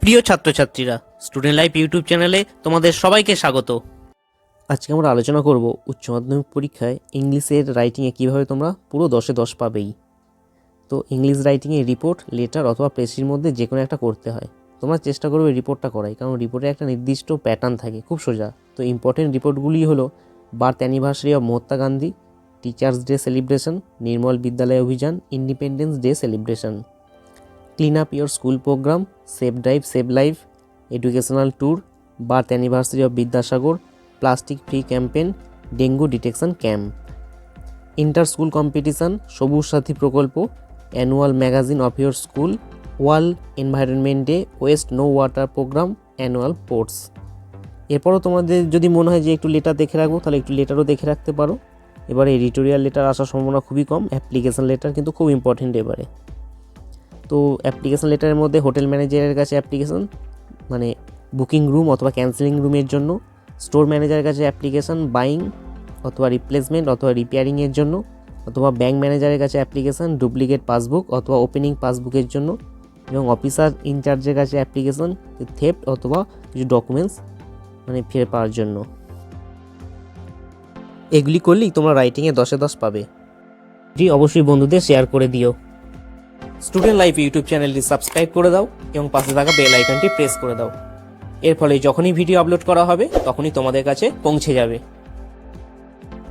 প্রিয় ছাত্রছাত্রীরা, student life YouTube চ্যানেলে তোমাদের সবাইকে স্বাগত। আজকে আমরা আলোচনা করব উচ্চ মাধ্যমিক পরীক্ষায় ইংলিশের রাইটিংয়ে কীভাবে তোমরা পুরো 10-এ 10 পাবেই। তো ইংলিশ রাইটিংয়ে রিপোর্ট, লেটার অথবা প্রেসির মধ্যে যে কোনো একটা করতে হয়। তোমরা চেষ্টা করবে রিপোর্টটা করাই, কারণ রিপোর্টে একটা নির্দিষ্ট প্যাটার্ন থাকে, খুব সোজা। তো ইম্পর্টেন্ট রিপোর্টগুলি হলো birth anniversary of Mahatma Gandhi, teachers day celebration, Nirmal Vidyalaya Abhiyan, independence day celebration, clean up your school programme, save drive save life, educational tour, birth anniversary of Vidyasagar, plastic free campaign, dengue detection camp, inter school competition, Sabooj Sathi প্রকল্প, annual magazine of your school, world environment day, waste no water programme, annual sports. এরপরও তোমাদের যদি মনে হয় যে একটু letter দেখে রাখবো, তাহলে একটু লেটারও দেখে রাখতে পারো। এবারে এডিটোরিয়াল লেটার আসার সম্ভাবনা খুবই কম, অ্যাপ্লিকেশন লেটার কিন্তু খুব ইম্পর্টেন্ট এবারে। তো অ্যাপ্লিকেশন লেটারের মধ্যে হোটেল ম্যানেজারের কাছে অ্যাপ্লিকেশন, মানে বুকিং রুম অথবা ক্যান্সেলিং রুমের জন্য, স্টোর ম্যানেজারের কাছে অ্যাপ্লিকেশন বাইং অথবা রিপ্লেসমেন্ট অথবা রিপেয়ারিংয়ের জন্য, অথবা ব্যাঙ্ক ম্যানেজারের কাছে অ্যাপ্লিকেশন ডুপ্লিকেট পাসবুক অথবা ওপেনিং পাসবুকের জন্য, এবং অফিসার ইনচার্জের কাছে অ্যাপ্লিকেশন থেফট অথবা কিছু ডকুমেন্টস ফিরে পাওয়ার জন্য। এগুলি করলেই তোমরা রাইটিংয়ে 10-এ 10 পাবে। অবশ্যই বন্ধুদের শেয়ার করে দিও। স্টুডেন্ট লাইফ ইউটিউব চ্যানেলটি সাবস্ক্রাইব করে দাও এবং পাশে থাকা বেল আইকনটি প্রেস করে দাও। এর ফলে যখনই ভিডিও আপলোড করা হবে তখনই তোমাদের কাছে পৌঁছে যাবে।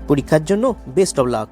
পরীক্ষার জন্য বেস্ট অফ লাক।